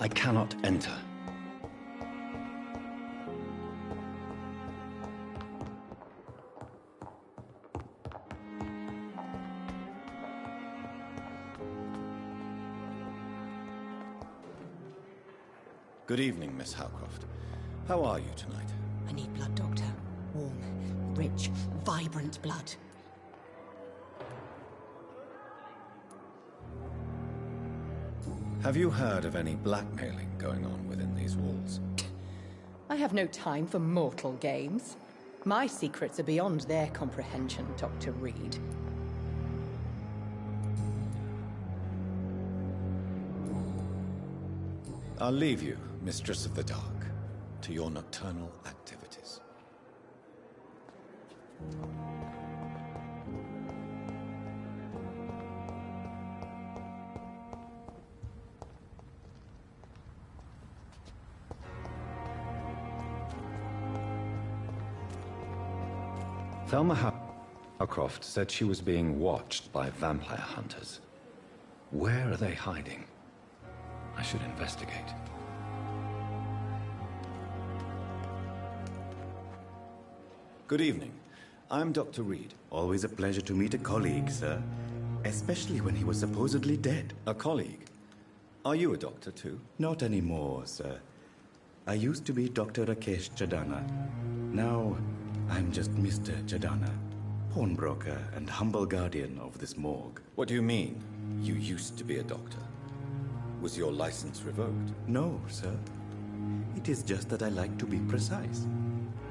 I cannot enter. Good evening, Miss Howcroft. How are you tonight? I need blood, Doctor. Warm, rich, vibrant blood. Have you heard of any blackmailing going on within these walls? I have no time for mortal games. My secrets are beyond their comprehension, Dr. Reed. I'll leave you, Mistress of the Dark, to your nocturnal activities. Thelma Howcroft said she was being watched by vampire hunters. Where are they hiding? I should investigate. Good evening. I'm Dr. Reed. Always a pleasure to meet a colleague, sir. Especially when he was supposedly dead. A colleague? Are you a doctor too? Not anymore, sir. I used to be Dr. Rakesh Chadana. Now, I'm just Mr. Chadana, pawnbroker and humble guardian of this morgue. What do you mean, you used to be a doctor? Was your license revoked? No, sir. It is just that I like to be precise.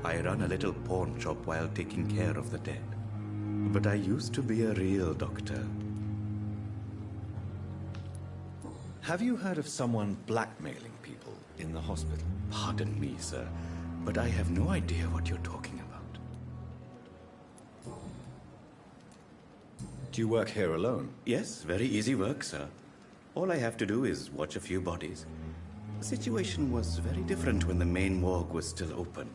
I run a little pawn shop while taking care of the dead. But I used to be a real doctor. Have you heard of someone blackmailing people in the hospital? Pardon me, sir, but I have no idea what you're talking about. Do you work here alone? Yes, very easy work, sir. All I have to do is watch a few bodies. The situation was very different when the main morgue was still open.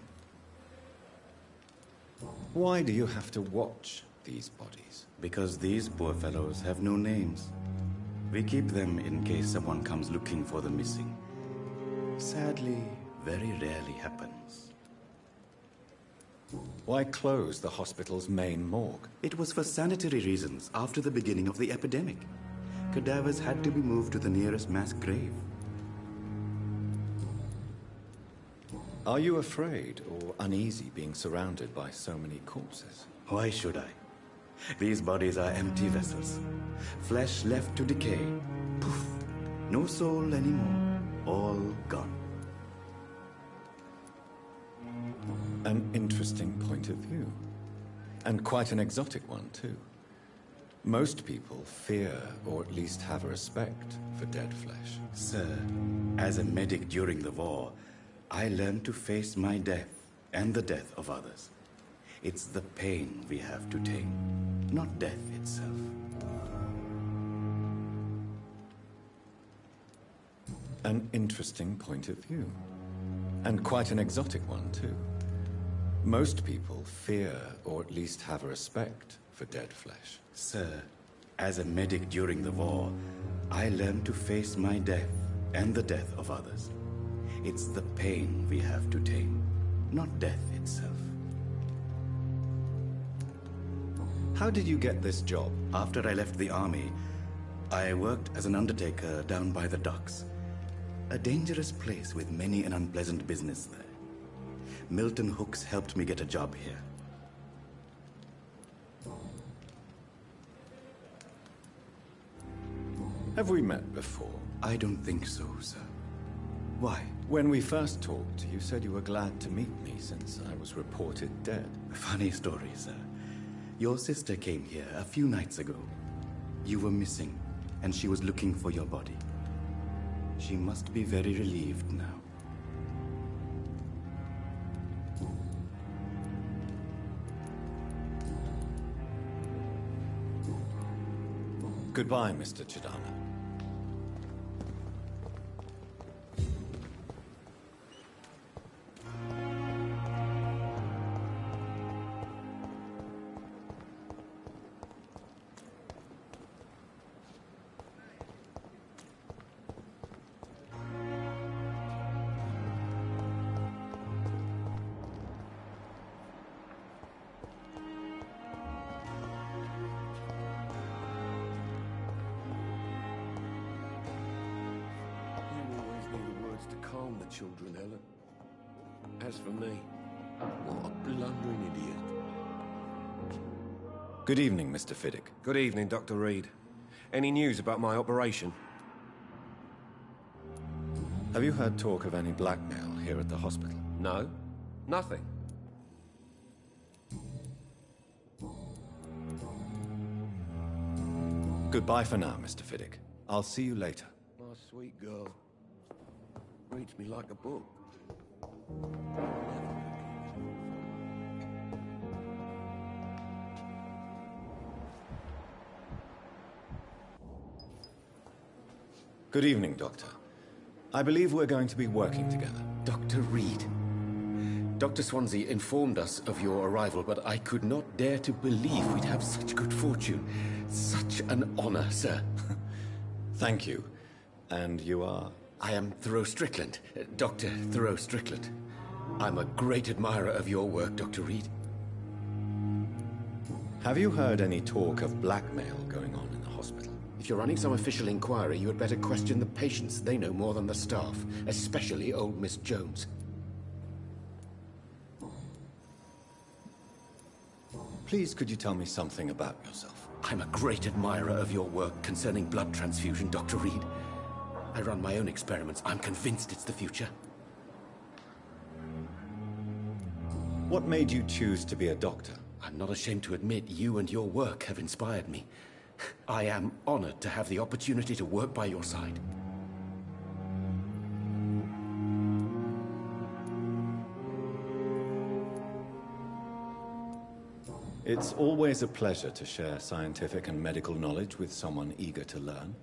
Why do you have to watch these bodies? Because these poor fellows have no names. We keep them in case someone comes looking for the missing. Sadly, very rarely happens. Why close the hospital's main morgue? It was for sanitary reasons after the beginning of the epidemic. Cadavers had to be moved to the nearest mass grave. Are you afraid or uneasy being surrounded by so many corpses? Why should I? These bodies are empty vessels. Flesh left to decay. Poof. No soul anymore. All gone. An interesting point of view. And quite an exotic one, too. Most people fear, or at least have a respect, for dead flesh. Sir, as a medic during the war, I learned to face my death and the death of others. It's the pain we have to tame, not death itself. An interesting point of view. And quite an exotic one, too. Most people fear, or at least have a respect, for dead flesh. Sir, as a medic during the war, I learned to face my death and the death of others. It's the pain we have to tame, not death itself. How did you get this job? After I left the army, I worked as an undertaker down by the docks. A dangerous place with many an unpleasant business there. Milton Hooks helped me get a job here. Have we met before? I don't think so, sir. Why? When we first talked, you said you were glad to meet me since I was reported dead. Funny story, sir. Your sister came here a few nights ago. You were missing, and she was looking for your body. She must be very relieved now. Goodbye, Mr. Chidana. to calm the children, Helen. As for me, what a blundering idiot. Good evening, Mr. Fiddick. Good evening, Dr. Reed. Any news about my operation? Have you heard talk of any blackmail here at the hospital? No. Nothing. Goodbye for now, Mr. Fiddick. I'll see you later. My sweet girl. Reads me like a book. Good evening, Doctor. I believe we're going to be working together. Dr. Reed. Dr. Swansea informed us of your arrival, but I could not dare to believe we'd have such good fortune. Such an honor, sir. Thank you. And you are? I am Thoreau Strickland, Dr. Thoreau Strickland. I'm a great admirer of your work, Dr. Reed. Have you heard any talk of blackmail going on in the hospital? If you're running some official inquiry, you had better question the patients. They know more than the staff, especially old Miss Jones. Please, could you tell me something about yourself? I'm a great admirer of your work concerning blood transfusion, Dr. Reed. I run my own experiments. I'm convinced it's the future. What made you choose to be a doctor? I'm not ashamed to admit you and your work have inspired me. I am honored to have the opportunity to work by your side. It's always a pleasure to share scientific and medical knowledge with someone eager to learn.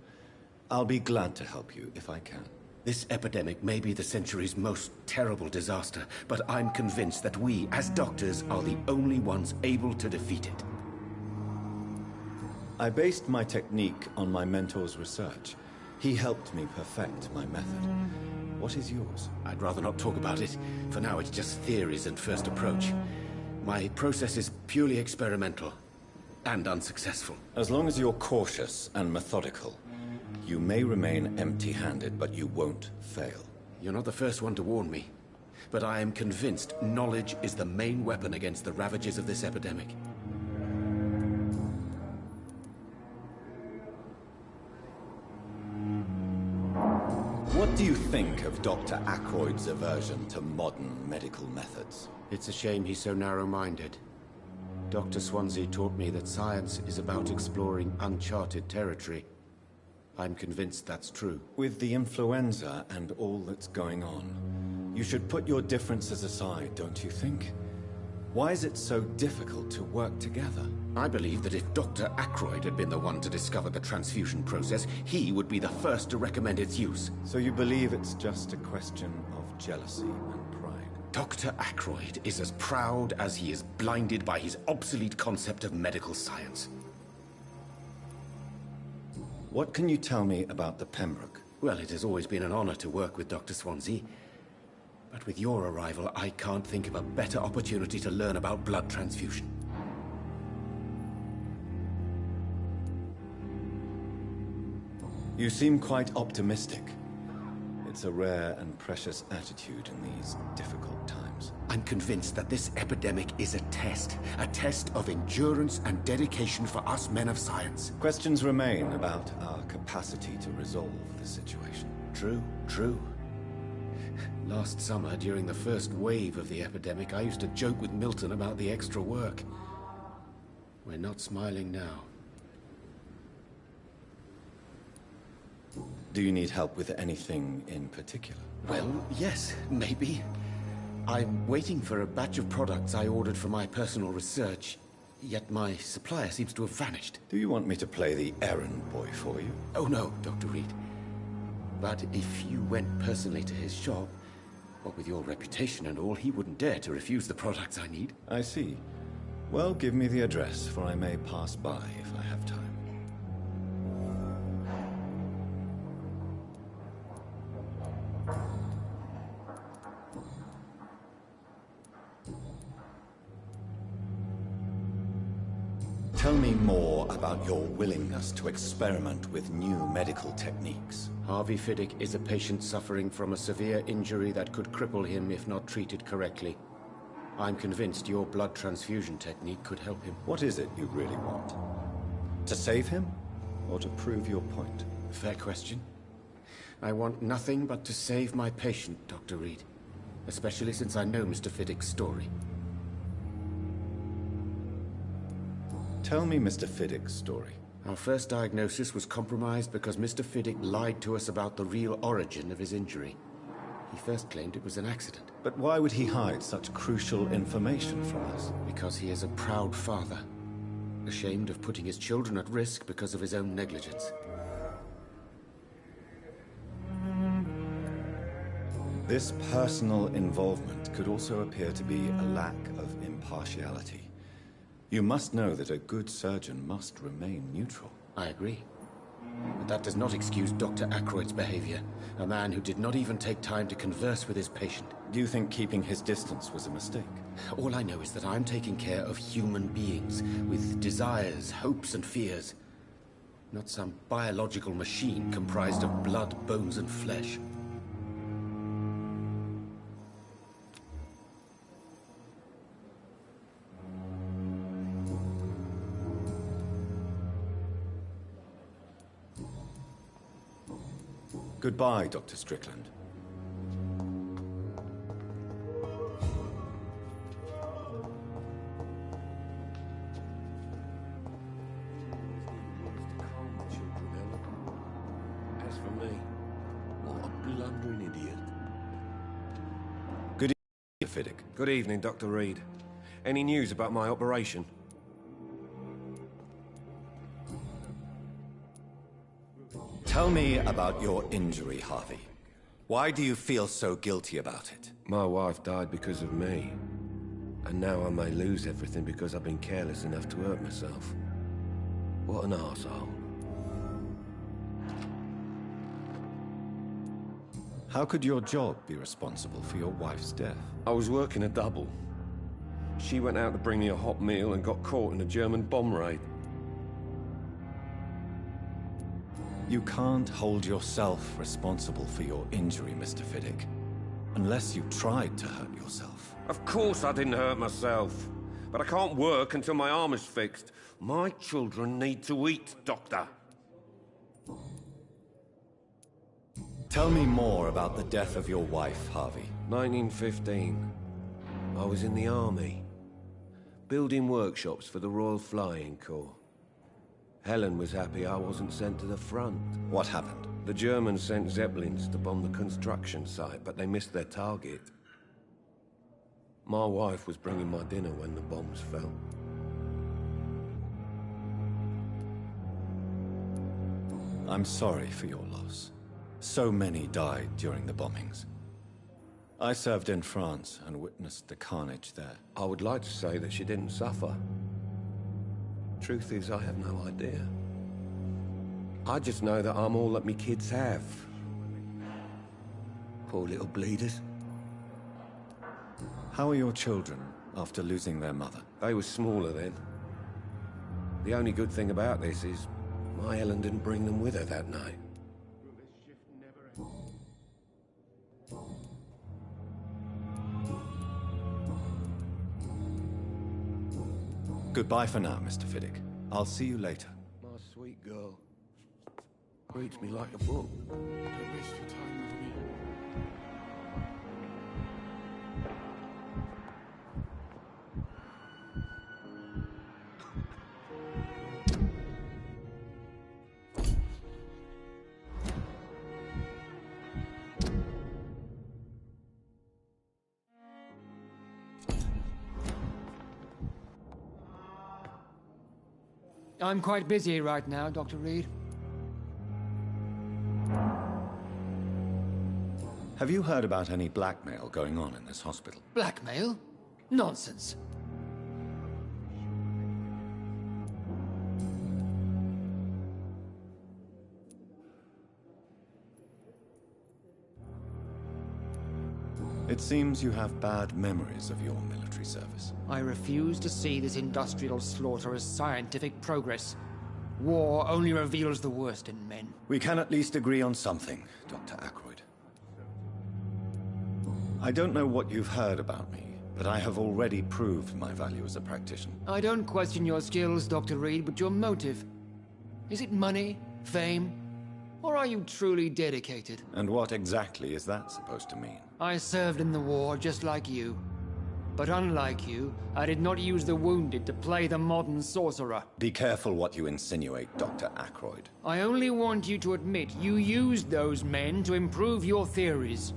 I'll be glad to help you if I can. This epidemic may be the century's most terrible disaster, but I'm convinced that we, as doctors, are the only ones able to defeat it. I based my technique on my mentor's research. He helped me perfect my method. What is yours? I'd rather not talk about it. For now, it's just theories and first approach. My process is purely experimental and unsuccessful. As long as you're cautious and methodical, you may remain empty-handed, but you won't fail. You're not the first one to warn me, but I am convinced knowledge is the main weapon against the ravages of this epidemic. What do you think of Dr. Ackroyd's aversion to modern medical methods? It's a shame he's so narrow-minded. Dr. Swansea taught me that science is about exploring uncharted territory. I'm convinced that's true. With the influenza and all that's going on, you should put your differences aside, don't you think? Why is it so difficult to work together? I believe that if Dr. Ackroyd had been the one to discover the transfusion process, he would be the first to recommend its use. So you believe it's just a question of jealousy and pride? Dr. Ackroyd is as proud as he is blinded by his obsolete concept of medical science. What can you tell me about the Pembroke? Well, it has always been an honor to work with Dr. Swansea. But with your arrival, I can't think of a better opportunity to learn about blood transfusion. You seem quite optimistic. It's a rare and precious attitude in these difficult times. I'm convinced that this epidemic is a test of endurance and dedication for us men of science. Questions remain about our capacity to resolve the situation. True. Last summer, during the first wave of the epidemic, I used to joke with Milton about the extra work. We're not smiling now. Do you need help with anything in particular? Well, yes, maybe. I'm waiting for a batch of products I ordered for my personal research, yet my supplier seems to have vanished. Do you want me to play the errand boy for you? Oh no, Dr. Reed. But if you went personally to his shop, what with your reputation and all, he wouldn't dare to refuse the products I need. I see. Well, give me the address, for I may pass by if I have time. Tell me more about your willingness to experiment with new medical techniques. Harvey Fiddick is a patient suffering from a severe injury that could cripple him if not treated correctly. I'm convinced your blood transfusion technique could help him. What is it you really want? To save him, or to prove your point? Fair question. I want nothing but to save my patient, Dr. Reed. Especially since I know Mr. Fiddick's story. Tell me Mr. Fiddick's story. Our first diagnosis was compromised because Mr. Fiddick lied to us about the real origin of his injury. He first claimed it was an accident. But why would he hide such crucial information from us? Because he is a proud father. Ashamed of putting his children at risk because of his own negligence. This personal involvement could also appear to be a lack of impartiality. You must know that a good surgeon must remain neutral. I agree. But that does not excuse Dr. Aykroyd's behavior. A man who did not even take time to converse with his patient. Do you think keeping his distance was a mistake? All I know is that I'm taking care of human beings with desires, hopes, and fears. Not some biological machine comprised of blood, bones, and flesh. Goodbye, Dr. Strickland. As for me, what a blundering idiot. Good evening, Fiddick. Good evening, Dr. Reed. Any news about my operation? Tell me about your injury, Harvey. Why do you feel so guilty about it? My wife died because of me. And now I may lose everything because I've been careless enough to hurt myself. What an arsehole. How could your job be responsible for your wife's death? I was working a double. She went out to bring me a hot meal and got caught in a German bomb raid. You can't hold yourself responsible for your injury, Mr. Fiddick, unless you tried to hurt yourself. Of course I didn't hurt myself. But I can't work until my arm is fixed. My children need to eat, Doctor. Tell me more about the death of your wife, Harvey. 1915. I was in the army. Building workshops for the Royal Flying Corps. Helen was happy I wasn't sent to the front. What happened? The Germans sent Zeppelins to bomb the construction site, but they missed their target. My wife was bringing my dinner when the bombs fell. I'm sorry for your loss. So many died during the bombings. I served in France and witnessed the carnage there. I would like to say that she didn't suffer. Truth is, I have no idea. I just know that I'm all that me kids have. Poor little bleeders. How are your children after losing their mother? They were smaller then. The only good thing about this is my Helen didn't bring them with her that night. Goodbye for now, Mr. Fiddick. I'll see you later. My sweet girl. Reads me like a book. Don't waste your time, Army. I'm quite busy right now, Dr. Reed. Have you heard about any blackmail going on in this hospital? Blackmail? Nonsense. It seems you have bad memories of your military service. I refuse to see this industrial slaughter as scientific progress. War only reveals the worst in men. We can at least agree on something, Dr. Ackroyd. I don't know what you've heard about me, but I have already proved my value as a practitioner. I don't question your skills, Dr. Reed, but your motive. Is it money, fame, or are you truly dedicated? And what exactly is that supposed to mean? I served in the war just like you. But unlike you, I did not use the wounded to play the modern sorcerer. Be careful what you insinuate, Dr. Ackroyd. I only want you to admit you used those men to improve your theories.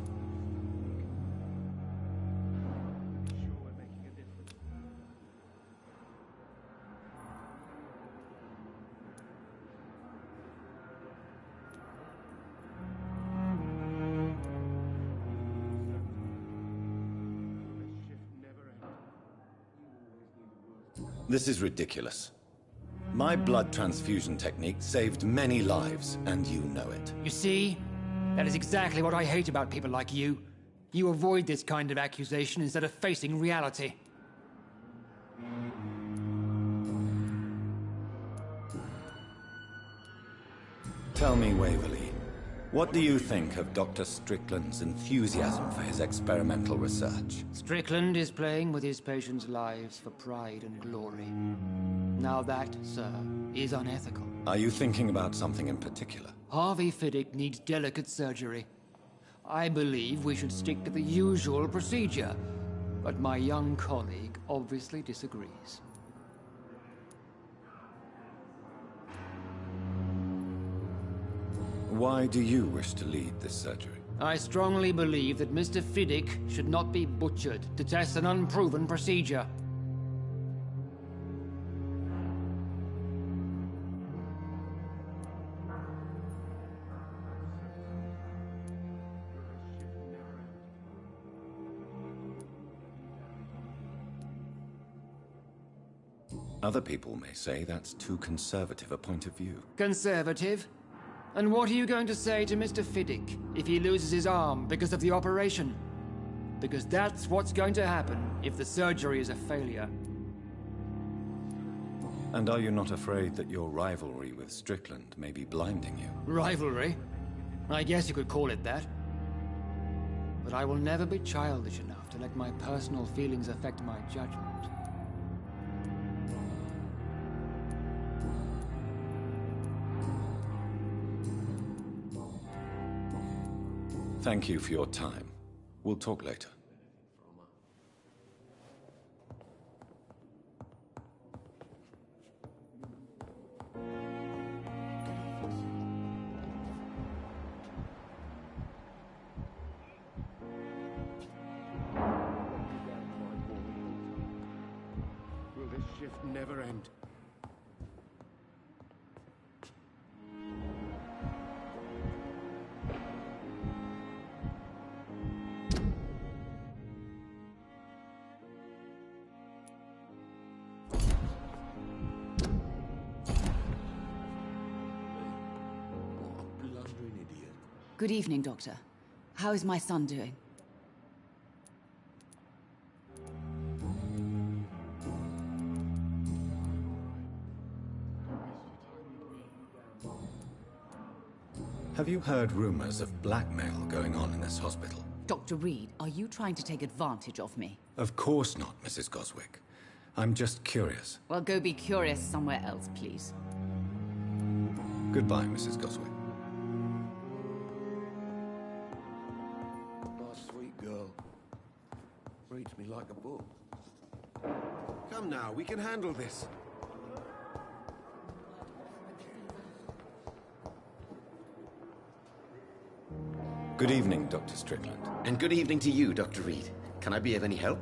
This is ridiculous. My blood transfusion technique saved many lives, and you know it. You see? That is exactly what I hate about people like you. You avoid this kind of accusation instead of facing reality. Tell me, Waverly, what do you think of Dr. Strickland's enthusiasm for his experimental research? Strickland is playing with his patients' lives for pride and glory. Now that, sir, is unethical. Are you thinking about something in particular? Harvey Fiddick needs delicate surgery. I believe we should stick to the usual procedure, but my young colleague obviously disagrees. Why do you wish to lead this surgery? I strongly believe that Mr. Fiddick should not be butchered to test an unproven procedure. Other people may say that's too conservative a point of view. Conservative? And what are you going to say to Mr. Fiddick if he loses his arm because of the operation? Because that's what's going to happen if the surgery is a failure. And are you not afraid that your rivalry with Strickland may be blinding you? Rivalry? I guess you could call it that. But I will never be childish enough to let my personal feelings affect my judgment. Thank you for your time. We'll talk later. Will this shift never end? Good evening, Doctor. How is my son doing? Have you heard rumors of blackmail going on in this hospital? Dr. Reed, are you trying to take advantage of me? Of course not, Mrs. Goswick. I'm just curious. Well, go be curious somewhere else, please. Goodbye, Mrs. Goswick. Sweet girl. Reads me like a book. Come now, we can handle this. Good evening, Dr. Strickland. And good evening to you, Dr. Reed. Can I be of any help?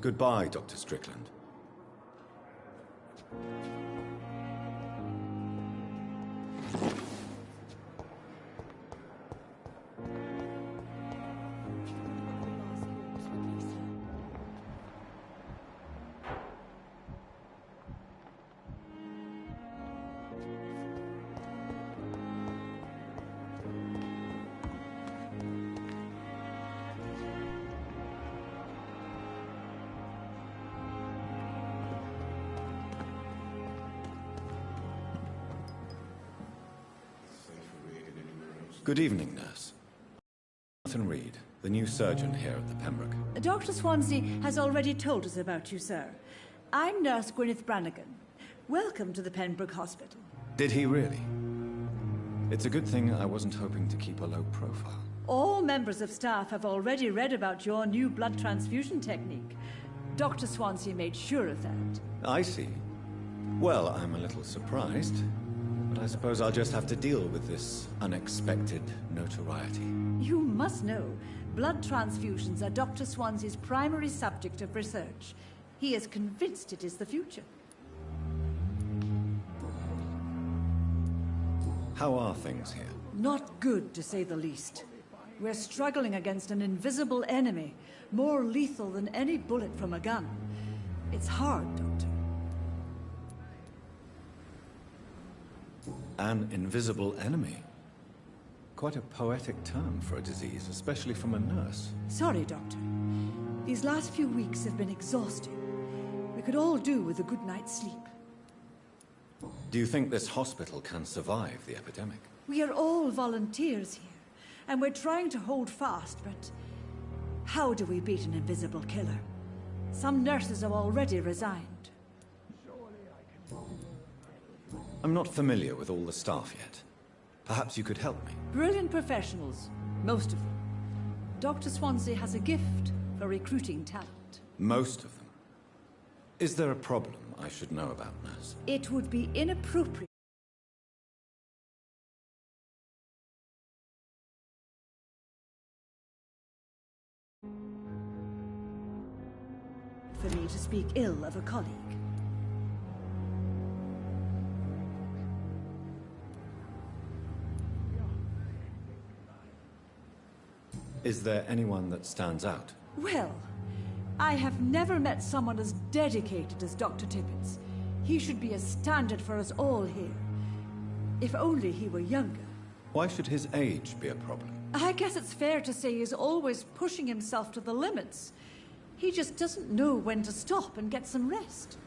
Goodbye, Dr. Strickland. Good evening, nurse. Jonathan Reed, the new surgeon here at the Pembroke. Dr. Swansea has already told us about you, sir. I'm Nurse Gwyneth Brannigan. Welcome to the Pembroke Hospital. Did he really? It's a good thing I wasn't hoping to keep a low profile. All members of staff have already read about your new blood transfusion technique. Dr. Swansea made sure of that. I see. Well, I'm a little surprised, but I suppose I'll just have to deal with this unexpected notoriety. You must know, blood transfusions are Dr. Swansea's primary subject of research. He is convinced it is the future. How are things here? Not good, to say the least. We're struggling against an invisible enemy, more lethal than any bullet from a gun. It's hard, Doctor. An invisible enemy? Quite a poetic term for a disease, especially from a nurse. Sorry, Doctor. These last few weeks have been exhausting. We could all do with a good night's sleep. Do you think this hospital can survive the epidemic? We are all volunteers here, and we're trying to hold fast, but how do we beat an invisible killer? Some nurses have already resigned. I'm not familiar with all the staff yet. Perhaps you could help me. Brilliant professionals, most of them. Dr. Swansea has a gift for recruiting talent. Most of them? Is there a problem I should know about, nurse? It would be inappropriate for me to speak ill of a colleague. Is there anyone that stands out? Well, I have never met someone as dedicated as Dr. Tippett. He should be a standard for us all here. If only he were younger. Why should his age be a problem? I guess it's fair to say he's always pushing himself to the limits. He just doesn't know when to stop and get some rest.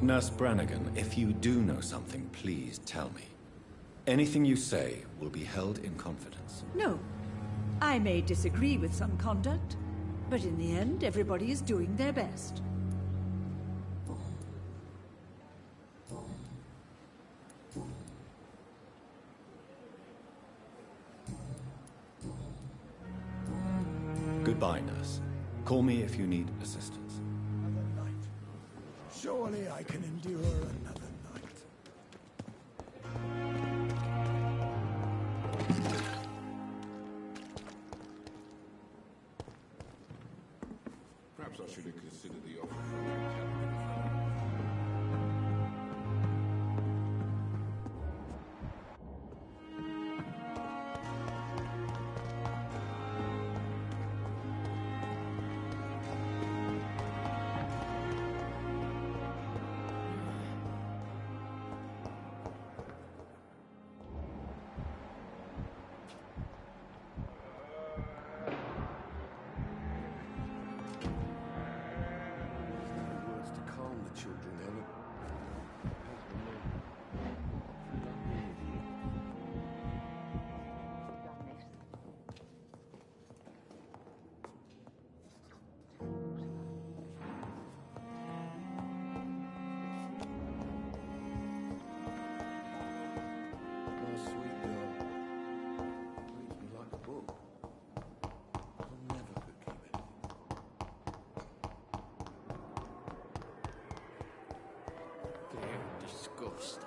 Nurse Brannigan, if you do know something, please tell me. Anything you say will be held in confidence. No. I may disagree with some conduct, but in the end, everybody is doing their best. Goodbye, nurse. Call me if you need assistance. Another night. Surely I can endure another night. Perhaps I should have considered the offer from the Academy.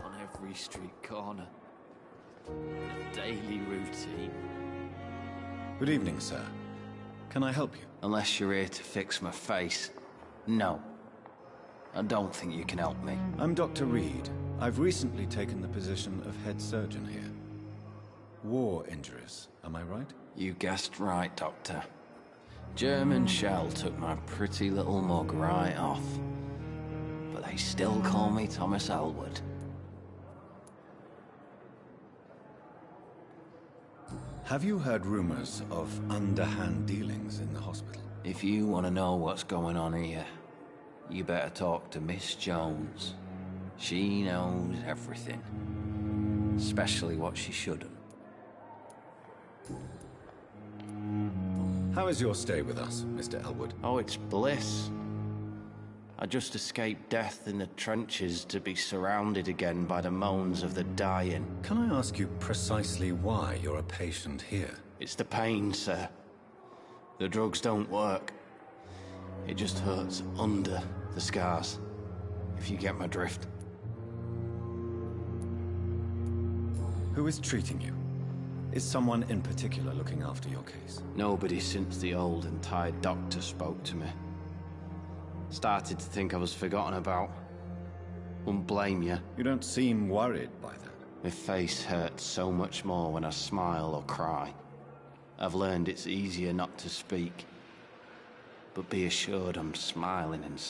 On every street corner. A daily routine. Good evening, sir. Can I help you? Unless you're here to fix my face. No. I don't think you can help me. I'm Dr. Reed. I've recently taken the position of head surgeon here. War injuries, am I right? You guessed right, Doctor. German shell took my pretty little mug right off. But they still call me Thomas Elwood. Have you heard rumors of underhand dealings in the hospital? If you want to know what's going on here, you better talk to Miss Jones. She knows everything. Especially what she shouldn't. How is your stay with us, Mr. Elwood? Oh, it's bliss. I just escaped death in the trenches to be surrounded again by the moans of the dying. Can I ask you precisely why you're a patient here? It's the pain, sir. The drugs don't work. It just hurts under the scars, if you get my drift. Who is treating you? Is someone in particular looking after your case? Nobody since the old and tired doctor spoke to me. Started to think I was forgotten about. Wouldn't blame you. You don't seem worried by that. My face hurts so much more when I smile or cry. I've learned it's easier not to speak. But be assured I'm smiling inside.